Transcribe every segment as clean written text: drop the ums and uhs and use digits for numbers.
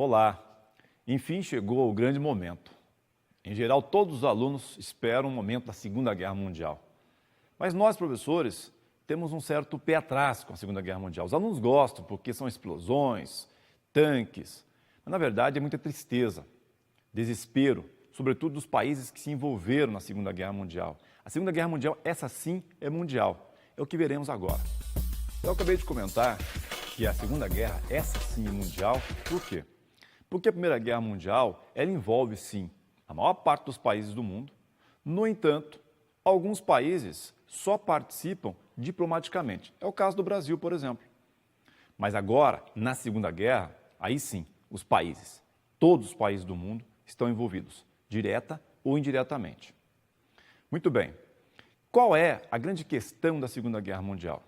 Olá! Enfim chegou o grande momento. Em geral, todos os alunos esperam o momento da Segunda Guerra Mundial. Mas nós, professores, temos um certo pé atrás com a Segunda Guerra Mundial. Os alunos gostam porque são explosões, tanques, mas na verdade é muita tristeza, desespero, sobretudo dos países que se envolveram na Segunda Guerra Mundial. A Segunda Guerra Mundial, essa sim, é mundial. É o que veremos agora. Eu acabei de comentar que a Segunda Guerra, essa sim, é mundial. Por quê? Porque a Primeira Guerra Mundial, ela envolve sim a maior parte dos países do mundo. No entanto, alguns países só participam diplomaticamente. É o caso do Brasil, por exemplo. Mas agora, na Segunda Guerra, aí sim, os países, todos os países do mundo estão envolvidos, direta ou indiretamente. Muito bem. Qual é a grande questão da Segunda Guerra Mundial?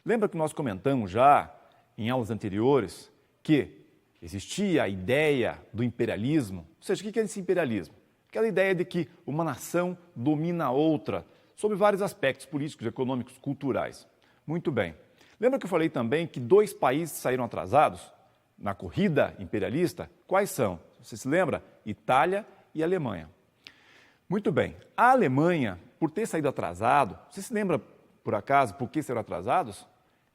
Lembra que nós comentamos já em aulas anteriores que existia a ideia do imperialismo? Ou seja, o que é esse imperialismo? Aquela ideia de que uma nação domina a outra, sob vários aspectos políticos, econômicos, culturais. Muito bem. Lembra que eu falei também que dois países saíram atrasados na corrida imperialista? Quais são? Você se lembra? Itália e Alemanha. Muito bem. A Alemanha, por ter saído atrasado, você se lembra, por acaso, por que saíram atrasados?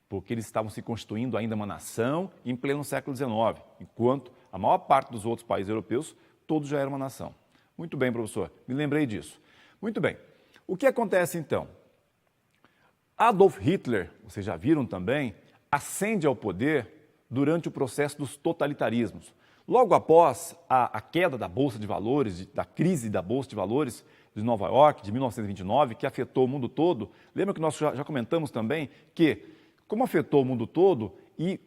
Porque eles estavam se constituindo ainda uma nação em pleno século XIX, enquanto a maior parte dos outros países europeus, todos já eram uma nação. Muito bem, professor, me lembrei disso. Muito bem. O que acontece então? Adolf Hitler, vocês já viram também, ascende ao poder durante o processo dos totalitarismos. Logo após a queda da Bolsa de Valores, da crise da Bolsa de Valores de Nova York, de 1929, que afetou o mundo todo, lembra que nós já comentamos também que, como afetou o mundo todo e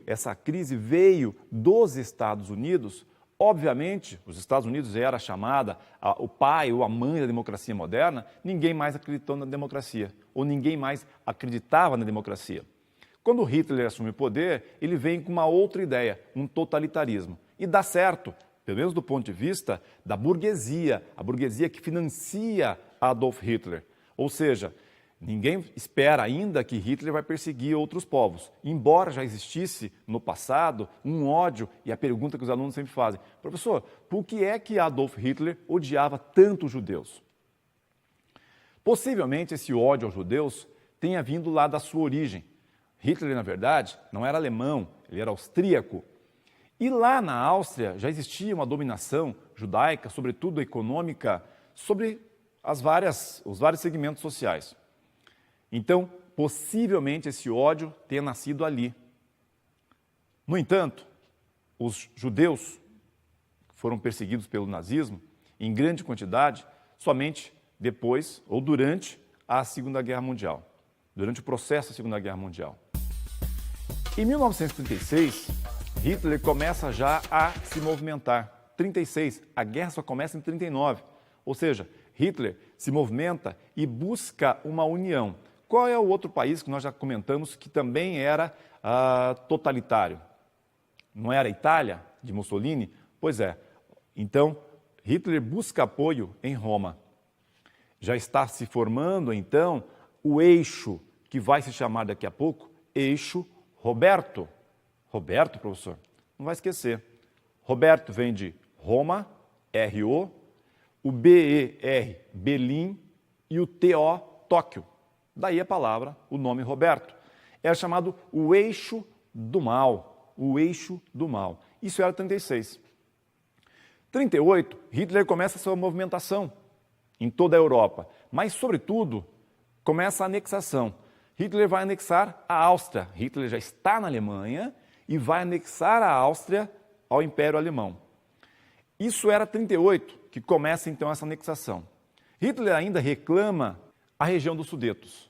essa crise veio dos Estados Unidos, obviamente, os Estados Unidos era chamada o pai ou a mãe da democracia moderna, ninguém mais acreditou na democracia, ou ninguém mais acreditava na democracia. Quando Hitler assume o poder, ele vem com uma outra ideia, um totalitarismo. E dá certo, pelo menos do ponto de vista da burguesia, a burguesia que financia Adolf Hitler. Ou seja, ninguém espera ainda que Hitler vai perseguir outros povos, embora já existisse no passado um ódio, e a pergunta que os alunos sempre fazem, professor, por que é que Adolf Hitler odiava tanto os judeus? Possivelmente esse ódio aos judeus tenha vindo lá da sua origem. Hitler, na verdade, não era alemão, ele era austríaco. E lá na Áustria já existia uma dominação judaica, sobretudo econômica, sobre os vários segmentos sociais. Então, possivelmente esse ódio tenha nascido ali. No entanto, os judeus foram perseguidos pelo nazismo em grande quantidade somente depois ou durante a Segunda Guerra Mundial, durante o processo da Segunda Guerra Mundial. Em 1936, Hitler começa já a se movimentar. 36, a guerra só começa em 39, ou seja, Hitler se movimenta e busca uma união. Qual é o outro país que nós já comentamos que também era totalitário? Não era a Itália, de Mussolini? Pois é. Então, Hitler busca apoio em Roma. Já está se formando, então, o eixo, que vai se chamar daqui a pouco, eixo Roberto. Roberto, professor? Não vai esquecer. Roberto vem de Roma, R-O, o B-E-R, Berlim, e o T-O, Tóquio. Daí a palavra, o nome Roberto. Era chamado o eixo do mal, o eixo do mal. Isso era 36. 38, Hitler começa a sua movimentação em toda a Europa, mas, sobretudo, começa a anexação. Hitler vai anexar a Áustria. Hitler já está na Alemanha e vai anexar a Áustria ao Império Alemão. Isso era 38, que começa então essa anexação. Hitler ainda reclama a região dos Sudetos.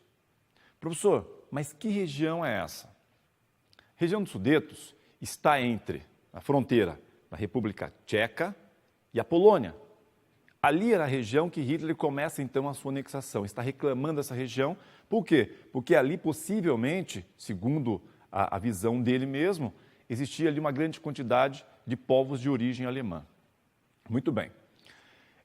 Professor, mas que região é essa? A região dos Sudetos está entre a fronteira da República Tcheca e a Polônia. Ali era a região que Hitler começa então a sua anexação, está reclamando dessa região. Por quê? Porque ali possivelmente, segundo a visão dele mesmo, existia ali uma grande quantidade de povos de origem alemã. Muito bem.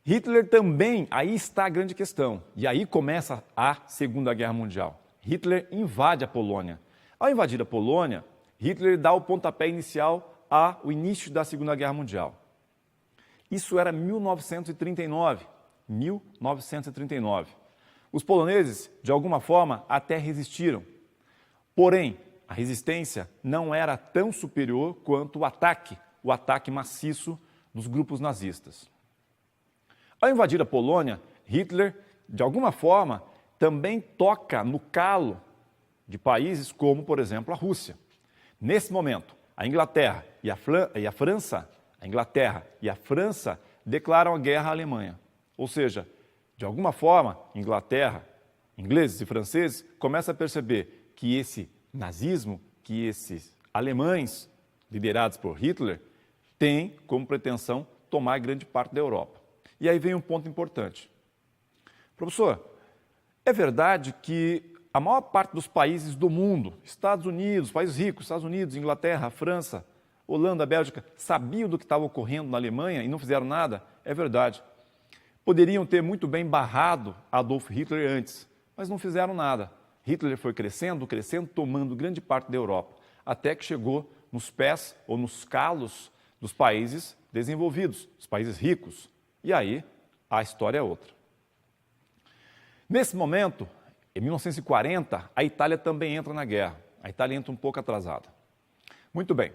Hitler também, aí está a grande questão, e aí começa a Segunda Guerra Mundial. Hitler invade a Polônia. Ao invadir a Polônia, Hitler dá o pontapé inicial ao início da Segunda Guerra Mundial. Isso era 1939. 1939. Os poloneses, de alguma forma, até resistiram. Porém, a resistência não era tão superior quanto o ataque maciço dos grupos nazistas. Ao invadir a Polônia, Hitler, de alguma forma, também toca no calo de países como, por exemplo, a Rússia. Nesse momento, a Inglaterra e a França declaram a guerra à Alemanha. Ou seja, de alguma forma, Inglaterra, ingleses e franceses começam a perceber que esse nazismo, que esses alemães, liderados por Hitler, têm como pretensão tomar grande parte da Europa. E aí vem um ponto importante. Professor, é verdade que a maior parte dos países do mundo, Estados Unidos, países ricos, Estados Unidos, Inglaterra, França, Holanda, Bélgica, sabiam do que estava ocorrendo na Alemanha e não fizeram nada? É verdade. Poderiam ter muito bem barrado Adolf Hitler antes, mas não fizeram nada. Hitler foi crescendo, tomando grande parte da Europa, até que chegou nos pés ou nos calos dos países desenvolvidos, dos países ricos. E aí, a história é outra. Nesse momento, em 1940, a Itália também entra na guerra. A Itália entra um pouco atrasada. Muito bem.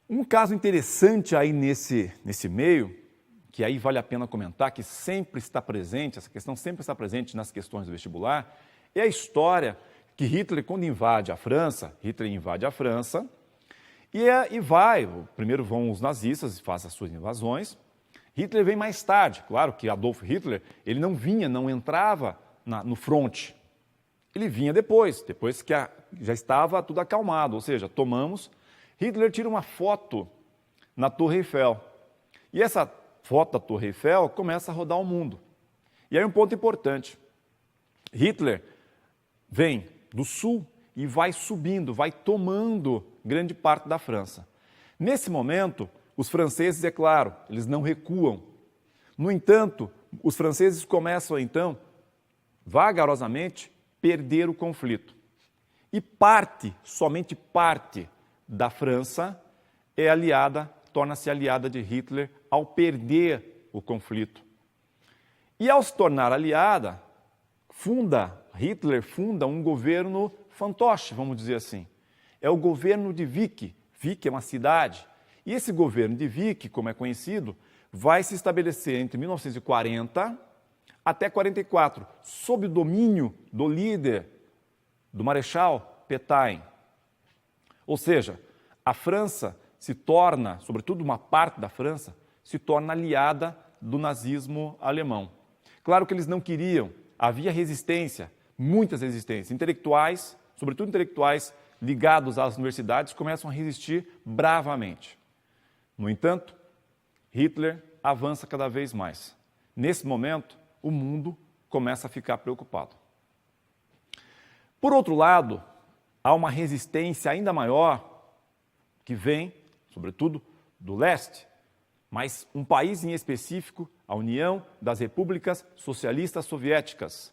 Um caso interessante aí nesse meio, que aí vale a pena comentar, que sempre está presente, essa questão sempre está presente nas questões do vestibular, é a história que Hitler, quando invade a França, primeiro vão os nazistas e fazem as suas invasões. Hitler vem mais tarde, claro que Adolf Hitler, ele não entrava no fronte. Ele vinha depois que já estava tudo acalmado, ou seja, Hitler tira uma foto na Torre Eiffel. E essa foto da Torre Eiffel começa a rodar o mundo. E aí um ponto importante. Hitler vem do sul e vai subindo, vai tomando grande parte da França. Nesse momento, os franceses, é claro, eles não recuam. No entanto, os franceses começam, então, vagarosamente, perder o conflito. E somente parte da França torna-se aliada de Hitler ao perder o conflito. E ao se tornar aliada, Hitler funda um governo fantoche, vamos dizer assim. É o governo de Vichy. Vichy é uma cidade. E esse governo de Vichy, como é conhecido, vai se estabelecer entre 1940 até 44, sob o domínio do líder, do Marechal Pétain. Ou seja, a França se torna, sobretudo uma parte da França, se torna aliada do nazismo alemão. Claro que eles não queriam, havia resistência, muitas resistências. Intelectuais, sobretudo intelectuais ligados às universidades, começam a resistir bravamente. No entanto, Hitler avança cada vez mais. Nesse momento, o mundo começa a ficar preocupado. Por outro lado, há uma resistência ainda maior que vem, sobretudo, do leste, mas um país em específico, a União das Repúblicas Socialistas Soviéticas.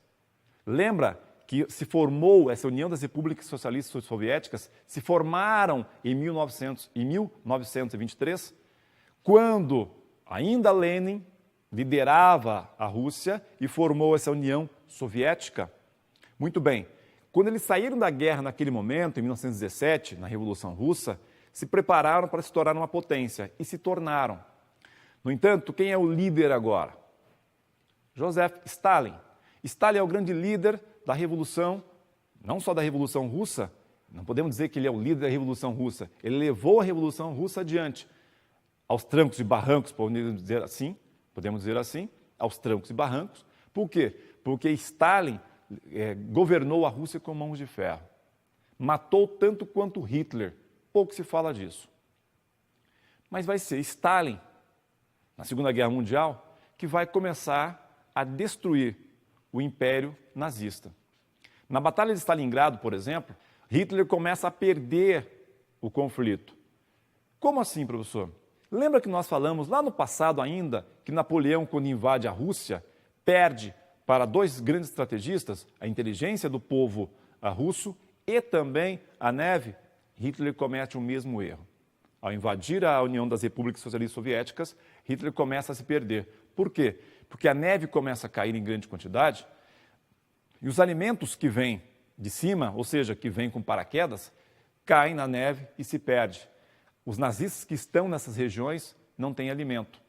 Lembra que se formou essa União das Repúblicas Socialistas Soviéticas, se formaram em 1923, quando ainda Lenin liderava a Rússia e formou essa União Soviética. Muito bem, quando eles saíram da guerra naquele momento, em 1917, na Revolução Russa, se prepararam para se tornar uma potência e se tornaram. No entanto, quem é o líder agora? Joseph Stalin. Stalin é o grande líder da Revolução, não só da Revolução Russa, não podemos dizer que ele é o líder da Revolução Russa, ele levou a Revolução Russa adiante, aos trancos e barrancos, podemos dizer assim, aos trancos e barrancos. Por quê? Porque Stalin governou a Rússia com mãos de ferro. Matou tanto quanto Hitler. Pouco se fala disso. Mas vai ser Stalin, na Segunda Guerra Mundial, que vai começar a destruir o Império Nazista. Na Batalha de Stalingrado, por exemplo, Hitler começa a perder o conflito. Como assim, professor? Lembra que nós falamos lá no passado ainda que Napoleão, quando invade a Rússia, perde para dois grandes estrategistas, a inteligência do povo russo e também a neve? Hitler comete o mesmo erro. Ao invadir a União das Repúblicas Socialistas Soviéticas, Hitler começa a se perder. Por quê? Porque a neve começa a cair em grande quantidade e os alimentos que vêm de cima, ou seja, que vêm com paraquedas, caem na neve e se perde. Os nazistas que estão nessas regiões não têm alimento.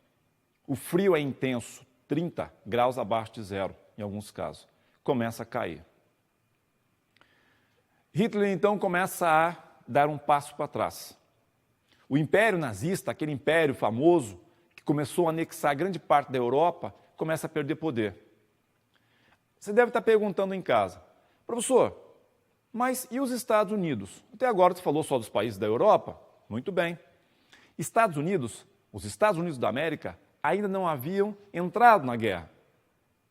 O frio é intenso, 30 graus abaixo de zero, em alguns casos. Começa a cair. Hitler, então, começa a dar um passo para trás. O Império Nazista, aquele império famoso, que começou a anexar grande parte da Europa, começa a perder poder. Você deve estar perguntando em casa, professor, mas e os Estados Unidos? Até agora você falou só dos países da Europa? Muito bem. Estados Unidos, os Estados Unidos da América, ainda não haviam entrado na guerra.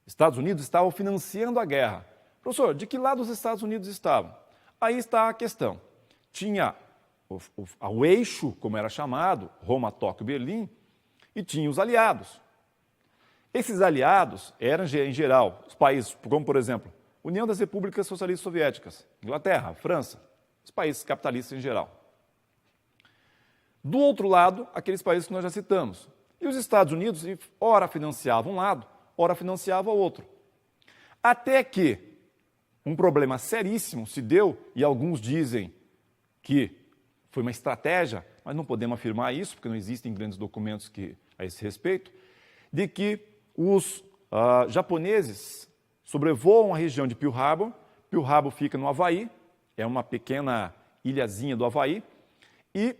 Estados Unidos estavam financiando a guerra. Professor, de que lado os Estados Unidos estavam? Aí está a questão. Tinha o eixo, como era chamado, Roma, Tóquio, Berlim, e tinha os aliados. Esses aliados eram, em geral, os países, como, por exemplo, União das Repúblicas Socialistas Soviéticas, Inglaterra, França, os países capitalistas em geral. Do outro lado, aqueles países que nós já citamos. E os Estados Unidos, ora financiavam um lado, ora financiava o outro. Até que um problema seríssimo se deu, e alguns dizem que foi uma estratégia, mas não podemos afirmar isso, porque não existem grandes documentos a esse respeito, de que os japoneses sobrevoam a região de Pearl Harbor. Pearl Harbor fica no Havaí, é uma pequena ilhazinha do Havaí, e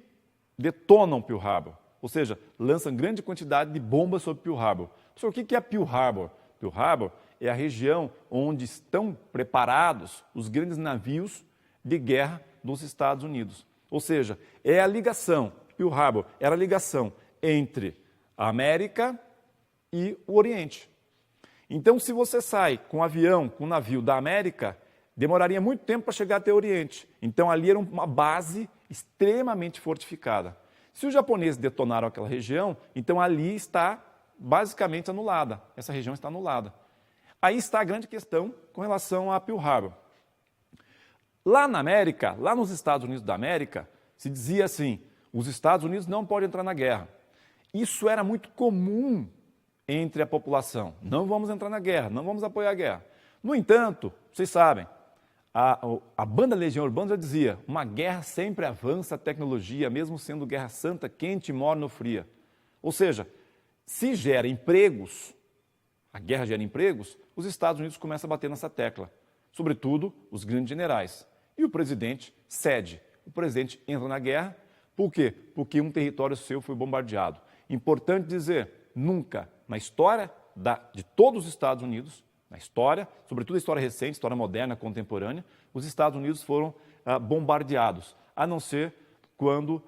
detonam Pearl Harbor, ou seja, lançam grande quantidade de bombas sobre Pearl Harbor. Professor, o que é Pearl Harbor? Pearl Harbor é a região onde estão preparados os grandes navios de guerra dos Estados Unidos. Ou seja, é a ligação, Pearl Harbor era a ligação entre a América e o Oriente. Então, se você sai com um avião, com um navio da América, demoraria muito tempo para chegar até o Oriente. Então, ali era uma base extremamente fortificada. Se os japoneses detonaram aquela região, então ali está basicamente anulada. Essa região está anulada. Aí está a grande questão com relação a Pearl Harbor. Lá na América, lá nos Estados Unidos da América, se dizia assim, os Estados Unidos não podem entrar na guerra. Isso era muito comum entre a população. Não vamos entrar na guerra, não vamos apoiar a guerra. No entanto, vocês sabem, a banda Legião Urbana já dizia, uma guerra sempre avança a tecnologia, mesmo sendo guerra santa, quente e morna ou fria. Ou seja, se gera empregos, a guerra gera empregos, os Estados Unidos começam a bater nessa tecla, sobretudo os grandes generais. E o presidente cede, o presidente entra na guerra, por quê? Porque um território seu foi bombardeado. Importante dizer, nunca na história de todos os Estados Unidos, na história, sobretudo a história recente, história moderna, contemporânea, os Estados Unidos foram bombardeados, a não ser quando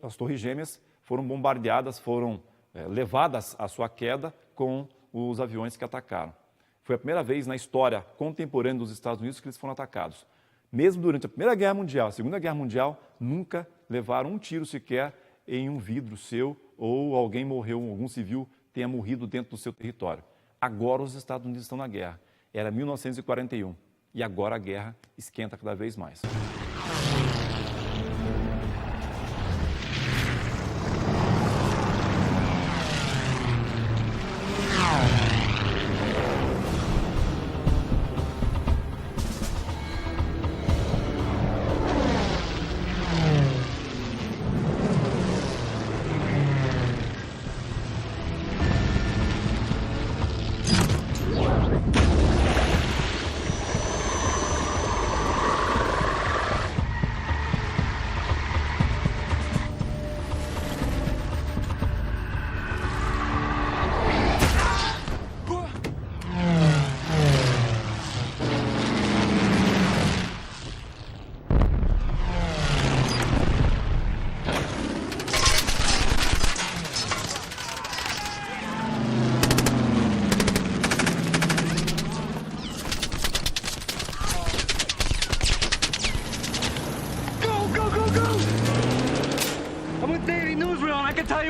as torres gêmeas foram bombardeadas, foram levadas à sua queda com os aviões que atacaram. Foi a primeira vez na história contemporânea dos Estados Unidos que eles foram atacados. Mesmo durante a Primeira Guerra Mundial, a Segunda Guerra Mundial, nunca levaram um tiro sequer em um vidro seu ou alguém morreu, algum civil tenha morrido dentro do seu território. Agora os Estados Unidos estão na guerra. Era 1941 e agora a guerra esquenta cada vez mais.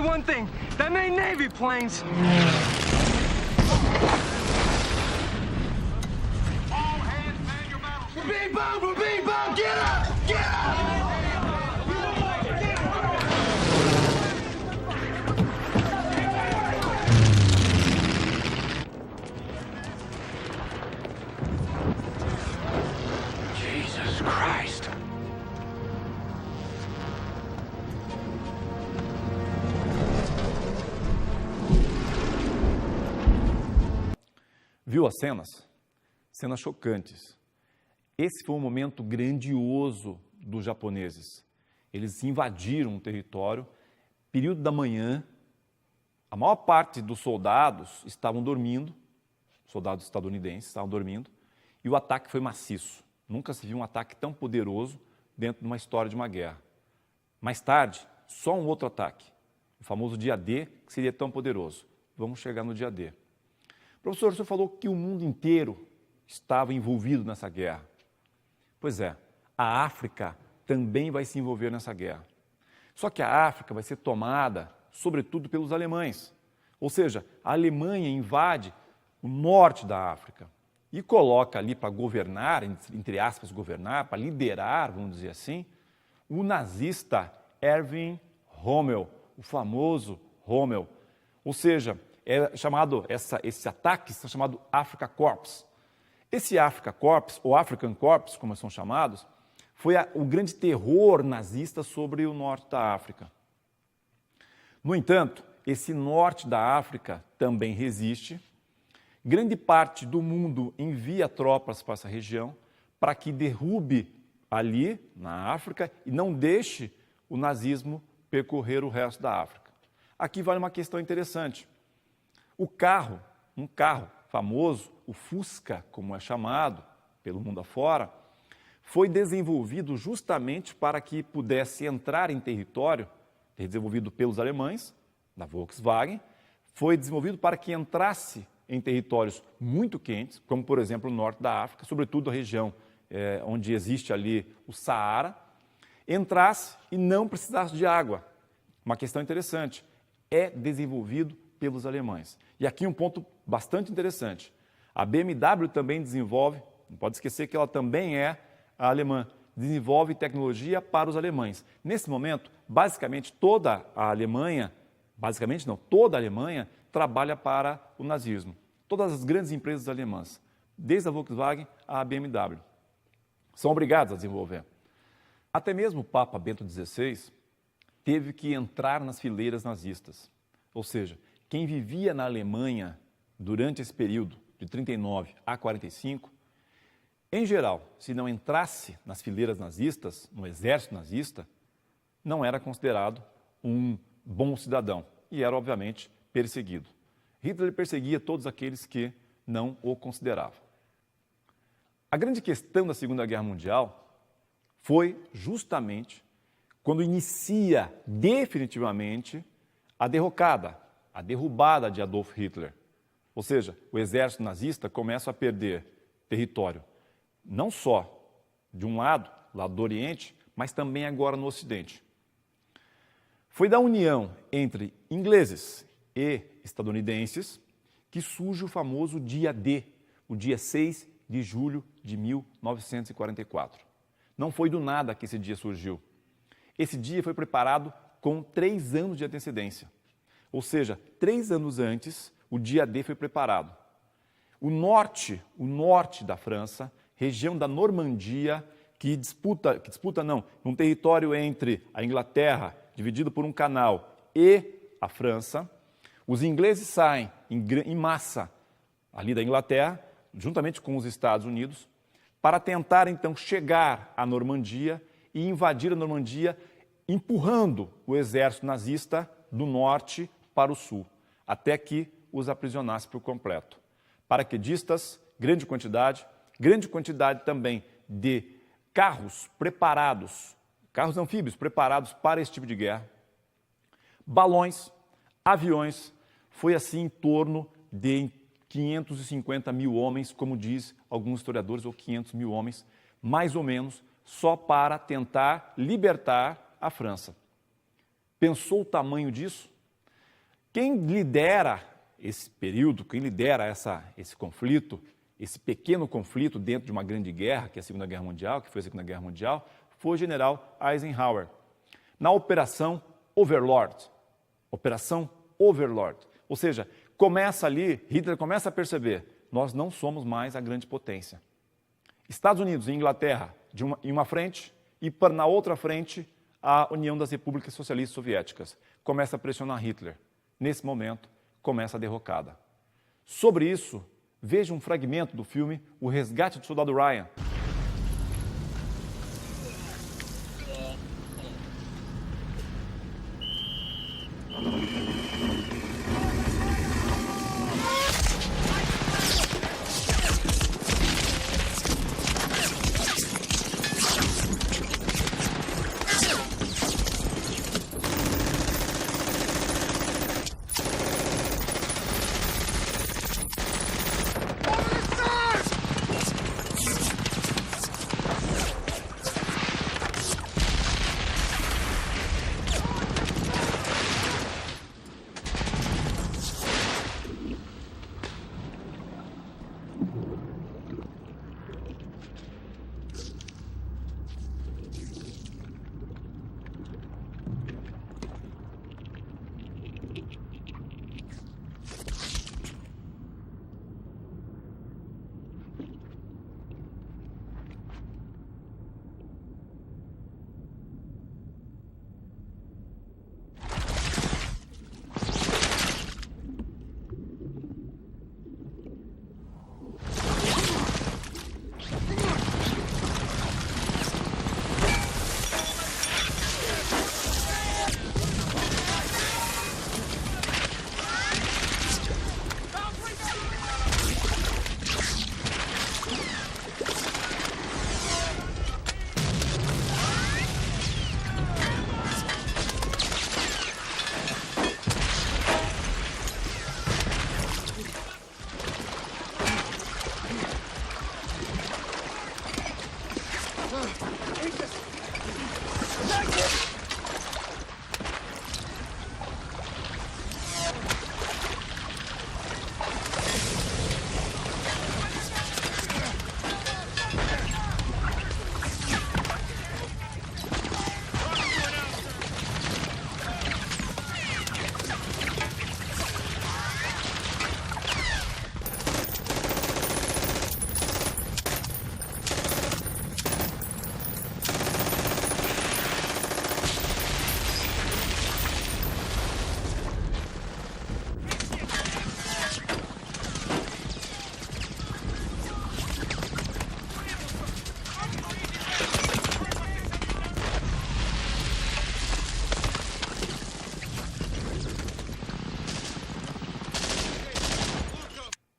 One thing, them ain't Navy planes. All hands man your battle. We're being bombed, get up! Get up! Viu as cenas? Cenas chocantes. Esse foi um momento grandioso dos japoneses. Eles invadiram o território, período da manhã, a maior parte dos soldados estavam dormindo, soldados estadunidenses estavam dormindo, e o ataque foi maciço. Nunca se viu um ataque tão poderoso dentro de uma história de uma guerra. Mais tarde, só um outro ataque, o famoso dia D, que seria tão poderoso. Vamos chegar no dia D. Professor, o senhor falou que o mundo inteiro estava envolvido nessa guerra. Pois é, a África também vai se envolver nessa guerra. Só que a África vai ser tomada, sobretudo, pelos alemães. Ou seja, a Alemanha invade o norte da África e coloca ali para governar, entre aspas, governar, para liderar, vamos dizer assim, o nazista Erwin Rommel, o famoso Rommel. Ou seja, esse ataque é chamado Afrika Korps. Esse Afrika Korps, ou African Corps, como são chamados, foi o grande terror nazista sobre o norte da África. No entanto, esse norte da África também resiste. Grande parte do mundo envia tropas para essa região para que derrube ali, na África, e não deixe o nazismo percorrer o resto da África. Aqui vale uma questão interessante. Um carro famoso, o Fusca, como é chamado pelo mundo afora, foi desenvolvido justamente para que pudesse entrar em território, desenvolvido pelos alemães, da Volkswagen, foi desenvolvido para que entrasse em territórios muito quentes, como, por exemplo, o norte da África, sobretudo a região onde existe ali o Saara, entrasse e não precisasse de água. Uma questão interessante, é desenvolvido pelos alemães. E aqui um ponto bastante interessante. A BMW também desenvolve, não pode esquecer que ela também é a alemã, desenvolve tecnologia para os alemães. Nesse momento, basicamente toda a Alemanha, toda a Alemanha trabalha para o nazismo. Todas as grandes empresas alemãs, desde a Volkswagen à BMW, são obrigadas a desenvolver. Até mesmo o Papa Bento XVI teve que entrar nas fileiras nazistas. Ou seja, quem vivia na Alemanha durante esse período, de 39 a 45, em geral, se não entrasse nas fileiras nazistas, no exército nazista, não era considerado um bom cidadão e era, obviamente, perseguido. Hitler perseguia todos aqueles que não o consideravam. A grande questão da Segunda Guerra Mundial foi justamente quando inicia definitivamente a derrocada, a derrubada de Adolf Hitler. Ou seja, o exército nazista começa a perder território, não só de um lado do Oriente, mas também agora no Ocidente. Foi da união entre ingleses e estadunidenses que surge o famoso dia D, o dia 6 de julho de 1944. Não foi do nada que esse dia surgiu. Esse dia foi preparado com 3 anos de antecedência. Ou seja, 3 anos antes, o dia D foi preparado. O norte da França, região da Normandia, um território entre a Inglaterra, dividido por um canal, e a França. Os ingleses saem em massa ali da Inglaterra, juntamente com os Estados Unidos, para tentar então chegar à Normandia e invadir a Normandia, empurrando o exército nazista do norte para o sul, até que os aprisionasse por completo. Paraquedistas, grande quantidade também de carros preparados, carros anfíbios preparados para esse tipo de guerra, balões, aviões, foi assim em torno de 550 mil homens, como diz alguns historiadores, ou 500 mil homens, mais ou menos, só para tentar libertar a França. Pensou o tamanho disso? Quem lidera esse período, quem lidera esse conflito, esse pequeno conflito dentro de uma grande guerra, que é a Segunda Guerra Mundial, que foi a Segunda Guerra Mundial, foi o general Eisenhower. Na Operação Overlord. Operação Overlord. Ou seja, começa ali, Hitler começa a perceber, nós não somos mais a grande potência. Estados Unidos e Inglaterra em uma frente e na outra frente a União das Repúblicas Socialistas Soviéticas. Começa a pressionar Hitler. Nesse momento, começa a derrocada. Sobre isso, veja um fragmento do filme O Resgate do Soldado Ryan.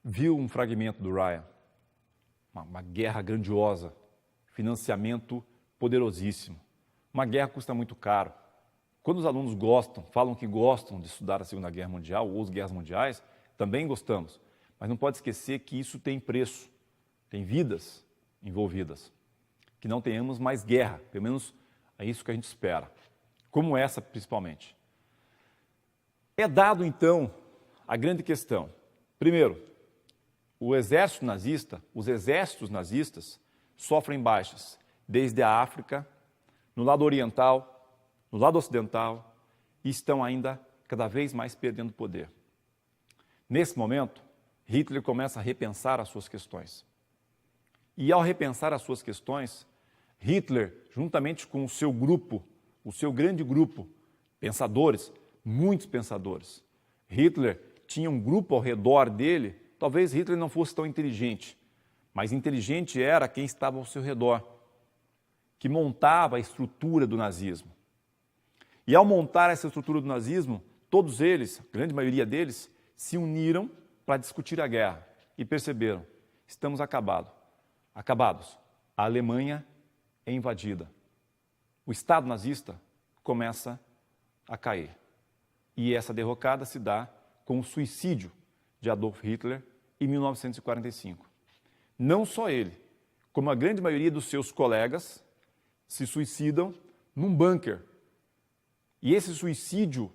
Viu um fragmento do Ryan, uma guerra grandiosa, financiamento poderosíssimo. Uma guerra custa muito caro. Quando os alunos falam que gostam de estudar a Segunda Guerra Mundial ou as guerras mundiais, também gostamos. Mas não pode esquecer que isso tem preço, tem vidas envolvidas. Que não tenhamos mais guerra, pelo menos é isso que a gente espera. Como essa, principalmente. É dado, então, a grande questão. Primeiro, os exércitos nazistas sofrem baixas, desde a África, no lado oriental, no lado ocidental, e estão ainda cada vez mais perdendo poder. Nesse momento, Hitler começa a repensar as suas questões. E ao repensar as suas questões, Hitler, juntamente com o seu grupo, o seu grande grupo, pensadores, muitos pensadores, Hitler tinha um grupo ao redor dele. Talvez Hitler não fosse tão inteligente, mas inteligente era quem estava ao seu redor, que montava a estrutura do nazismo. E ao montar essa estrutura do nazismo, todos eles, a grande maioria deles, se uniram para discutir a guerra e perceberam, estamos acabados. A Alemanha é invadida. O Estado nazista começa a cair. E essa derrocada se dá com o suicídio de Adolf Hitler em 1945. Não só ele, como a grande maioria dos seus colegas se suicidam num bunker. E esse suicídio,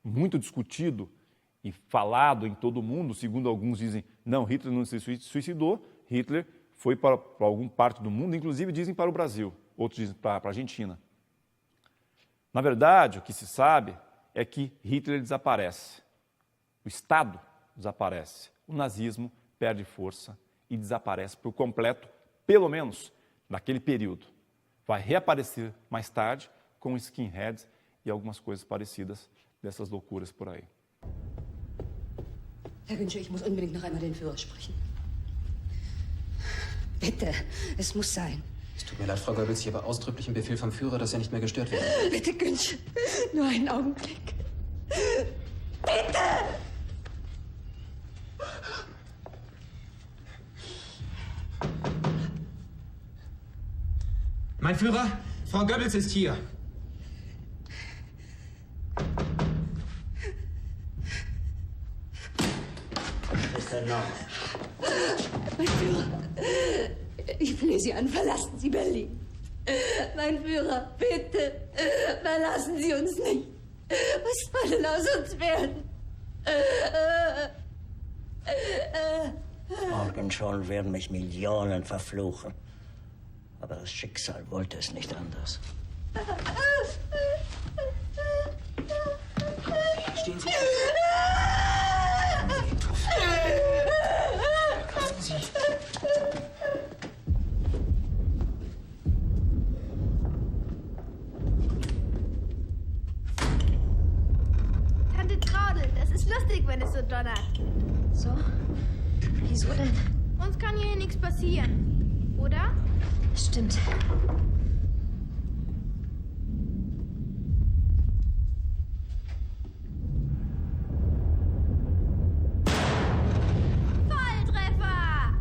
muito discutido e falado em todo o mundo, segundo alguns dizem, não, Hitler não se suicidou, Hitler foi para alguma parte do mundo, inclusive dizem para o Brasil, outros dizem para a Argentina. Na verdade, o que se sabe é que Hitler desaparece, o Estado desaparece, o nazismo perde força e desaparece por completo, pelo menos naquele período. Vai reaparecer mais tarde com skinheads e algumas coisas parecidas dessas loucuras por aí. Herr Günsche, ich muss unbedingt noch einmal den Führer sprechen. Bitte, es muss sein. Es tut mir leid, Frau Goebbels, ich habe ausdrücklichen Befehl vom Führer, dass er nicht mehr gestört wird. Bitte, Günsche, nur einen Augenblick. Bitte! Mein Führer, Frau Goebbels ist hier. Was ist denn noch? Mein Führer, ich flehe Sie an, verlassen Sie Berlin. Mein Führer, bitte, verlassen Sie uns nicht. Was soll denn aus uns werden? Morgen schon werden mich Millionen verfluchen. Aber das Schicksal wollte es nicht anders. Stehen Sie. Kommen Sie. Tante Traudel, das ist lustig, wenn es so donnert. So? Wieso denn? Uns kann hier nichts passieren, oder? Stimmt. Volltreffer!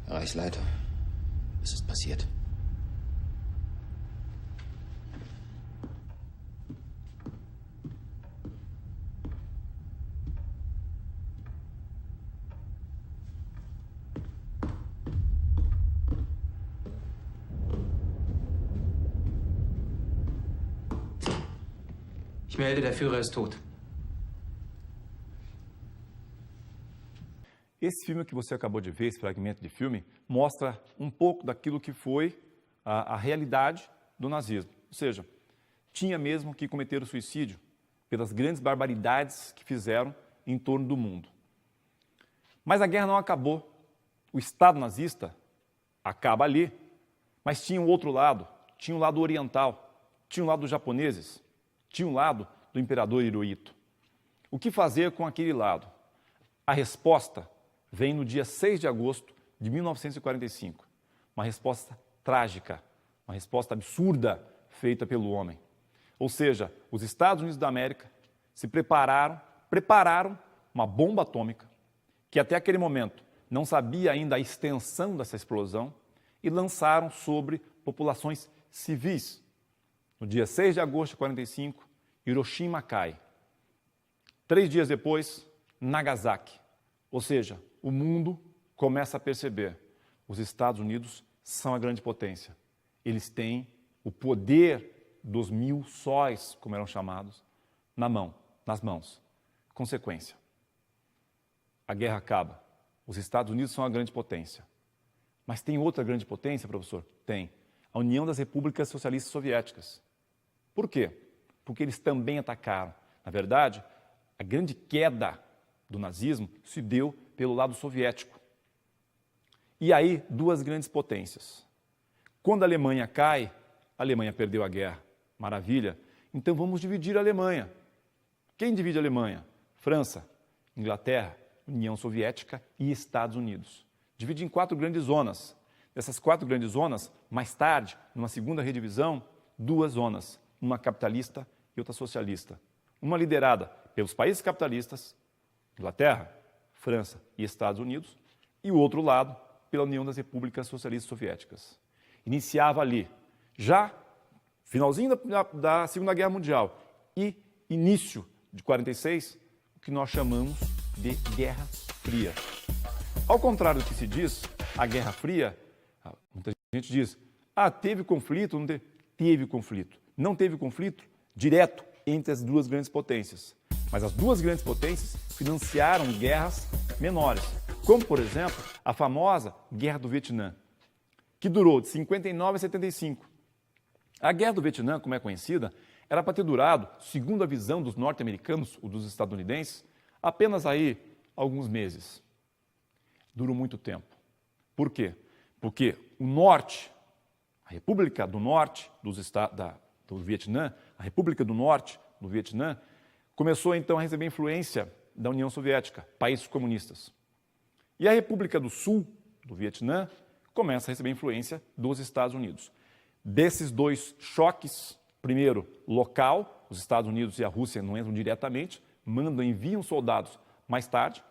Herr Reichsleiter, was ist passiert? Ich melde, der Führer ist tot. Esse filme que você acabou de ver, esse fragmento de filme, mostra um pouco daquilo que foi a realidade do nazismo. Ou seja, tinha mesmo que cometer o suicídio pelas grandes barbaridades que fizeram em torno do mundo. Mas a guerra não acabou. O Estado nazista acaba ali, mas tinha um outro lado, tinha um lado oriental, tinha um lado dos japoneses, tinha um lado do imperador Hirohito. O que fazer com aquele lado? A resposta vem no dia 6 de agosto de 1945. Uma resposta trágica, uma resposta absurda feita pelo homem. Ou seja, os Estados Unidos da América se prepararam uma bomba atômica, que até aquele momento não sabia ainda a extensão dessa explosão, e lançaram sobre populações civis. No dia 6 de agosto de 1945, Hiroshima cai. 3 dias depois, Nagasaki. Ou seja, o mundo começa a perceber, os Estados Unidos são a grande potência. Eles têm o poder dos 1000 sóis, como eram chamados, nas mãos. Consequência, a guerra acaba. Os Estados Unidos são a grande potência. Mas tem outra grande potência, professor? Tem. A União das Repúblicas Socialistas Soviéticas. Por quê? Porque eles também atacaram. Na verdade, a grande queda do nazismo se deu pelo lado soviético. E aí, duas grandes potências. Quando a Alemanha cai, a Alemanha perdeu a guerra. Maravilha. Então vamos dividir a Alemanha. Quem divide a Alemanha? França, Inglaterra, União Soviética e Estados Unidos. Divide em 4 grandes zonas. Dessas 4 grandes zonas, mais tarde, numa segunda redivisão, 2 zonas. Uma capitalista e outra socialista. Uma liderada pelos países capitalistas, Inglaterra, França e Estados Unidos, e o outro lado pela União das Repúblicas Socialistas Soviéticas. Iniciava ali, já finalzinho da Segunda Guerra Mundial e início de 46, o que nós chamamos de Guerra Fria. Ao contrário do que se diz, a Guerra Fria, muita gente diz, teve conflito, não teve? Teve conflito. Não teve conflito direto entre as duas grandes potências. Mas as duas grandes potências financiaram guerras menores, como, por exemplo, a famosa Guerra do Vietnã, que durou de 59 a 75. A Guerra do Vietnã, como é conhecida, era para ter durado, segundo a visão dos norte-americanos ou dos estadunidenses, apenas aí alguns meses. Durou muito tempo. Por quê? Porque o norte, a República do Norte do Vietnã, a República do Norte do Vietnã, começou então a receber influência da União Soviética, países comunistas. E a República do Sul do Vietnã começa a receber influência dos Estados Unidos. Desses dois choques, primeiro local, os Estados Unidos e a Rússia não entram diretamente, enviam soldados mais tarde.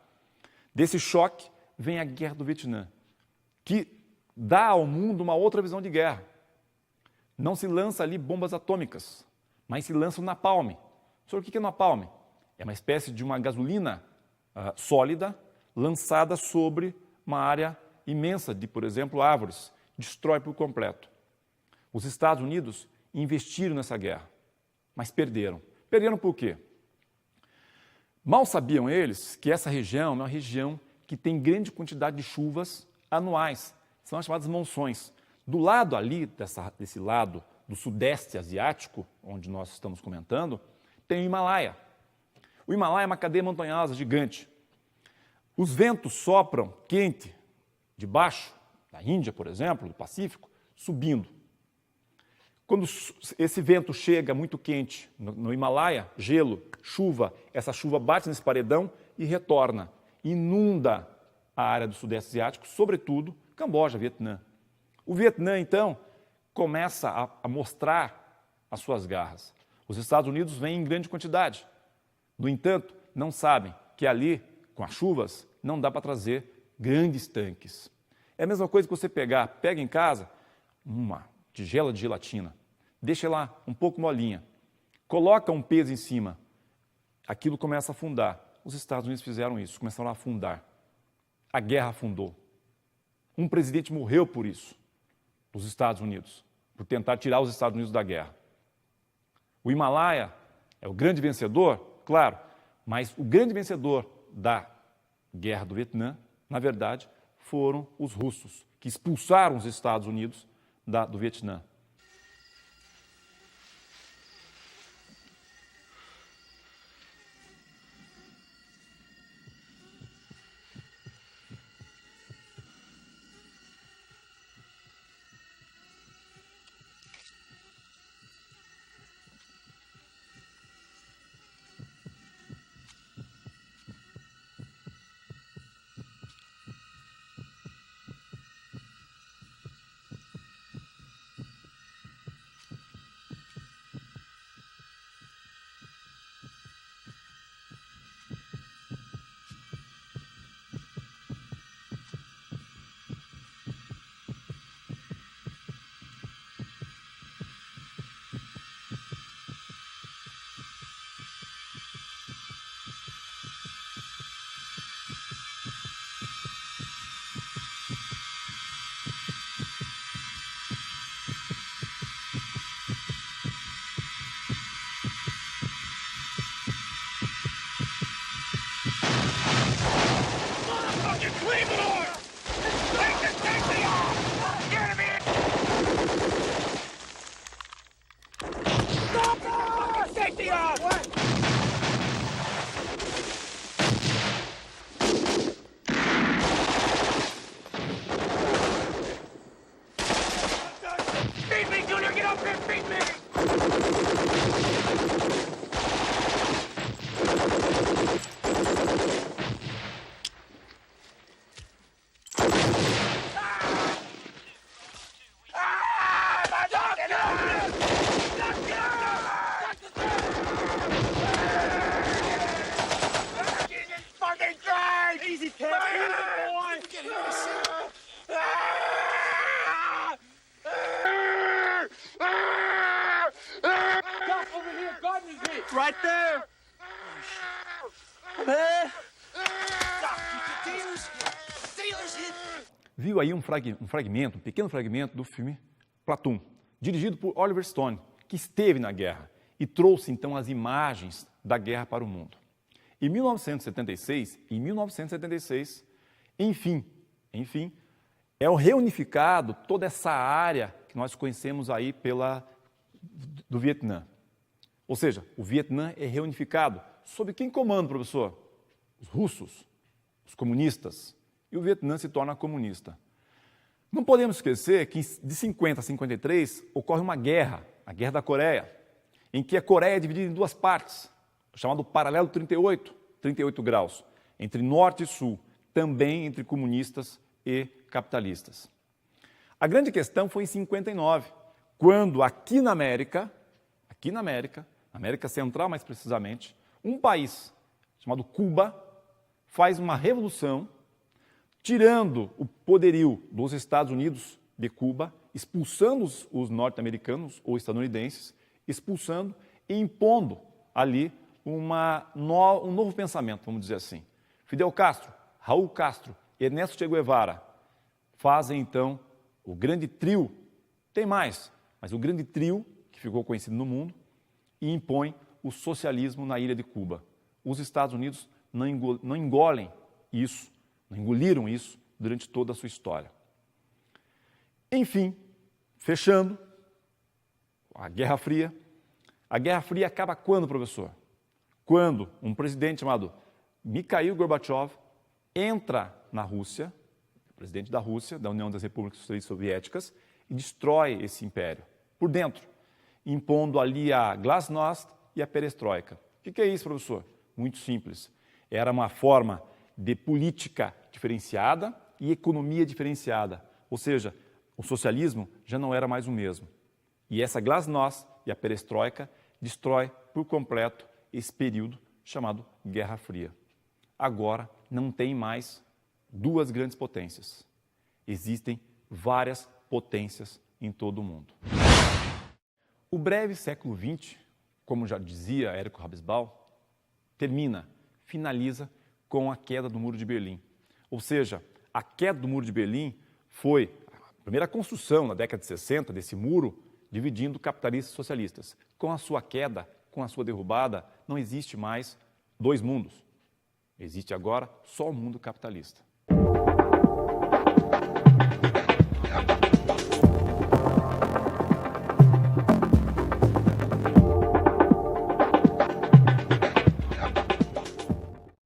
Desse choque vem a Guerra do Vietnã, que dá ao mundo uma outra visão de guerra. Não se lança ali bombas atômicas, mas se lança o napalm. Sobre o que é napalm? É uma espécie de uma gasolina sólida lançada sobre uma área imensa de, por exemplo, árvores. Destrói por completo. Os Estados Unidos investiram nessa guerra, mas perderam. Perderam por quê? Mal sabiam eles que essa região é uma região que tem grande quantidade de chuvas anuais. São as chamadas monções. Do lado ali, desse lado do sudeste asiático, onde nós estamos comentando, tem o Himalaia. O Himalaia é uma cadeia montanhosa gigante. Os ventos sopram quente de baixo, da Índia, por exemplo, do Pacífico, subindo. Quando esse vento chega muito quente no Himalaia, gelo, chuva, essa chuva bate nesse paredão e retorna, inunda a área do Sudeste Asiático, sobretudo Camboja, Vietnã. O Vietnã, então, começa a mostrar as suas garras. Os Estados Unidos vêm em grande quantidade. No entanto, não sabem que ali, com as chuvas, não dá para trazer grandes tanques. É a mesma coisa que você pega em casa uma tigela de gelatina, deixa ela um pouco molinha, coloca um peso em cima, aquilo começa a afundar. Os Estados Unidos fizeram isso, começaram a afundar. A guerra afundou. Um presidente morreu por isso, dos Estados Unidos, por tentar tirar os Estados Unidos da guerra. O Himalaia é o grande vencedor, claro, mas o grande vencedor da guerra do Vietnã, na verdade, foram os russos, que expulsaram os Estados Unidos do Vietnã. Right there! Viu aí um pequeno fragmento do filme Platoon, dirigido por Oliver Stone, que esteve na guerra e trouxe então as imagens da guerra para o mundo. Em 1976, enfim, é reunificado toda essa área que nós conhecemos aí pela do Vietnã. Ou seja, o Vietnã é reunificado. Sob quem comanda, professor? Os russos, os comunistas. E o Vietnã se torna comunista. Não podemos esquecer que de 50 a 53 ocorre uma guerra, a Guerra da Coreia, em que a Coreia é dividida em duas partes, chamado paralelo 38 graus, entre norte e sul, também entre comunistas e capitalistas. A grande questão foi em 59, quando aqui na América, América Central mais precisamente, um país chamado Cuba faz uma revolução, tirando o poderio dos Estados Unidos de Cuba, expulsando os norte-americanos ou estadunidenses, expulsando e impondo ali um novo pensamento, vamos dizer assim. Fidel Castro, Raul Castro e Ernesto Che Guevara fazem então o grande trio, tem mais, mas o grande trio que ficou conhecido no mundo e impõe o socialismo na ilha de Cuba. Os Estados Unidos não engolem isso, não engoliram isso durante toda a sua história. Enfim, fechando, a Guerra Fria. A Guerra Fria acaba quando, professor? Quando um presidente chamado Mikhail Gorbachev entra na Rússia, presidente da Rússia, da União das Repúblicas Socialistas Soviéticas, e destrói esse império por dentro, impondo ali a glasnost e a perestroika. O que é isso, professor? Muito simples. Era uma forma de política diferenciada e economia diferenciada. Ou seja, o socialismo já não era mais o mesmo. E essa glasnost e a perestroika destrói por completo esse período chamado Guerra Fria. Agora não tem mais duas grandes potências. Existem várias potências em todo o mundo. O breve século XX, como já dizia Érico Hobsbawm, finaliza com a queda do Muro de Berlim. Ou seja, a queda do Muro de Berlim foi a primeira construção na década de 60 desse muro, dividindo capitalistas e socialistas. Com a sua queda, com a sua derrubada, não existe mais dois mundos. Existe agora só o mundo capitalista.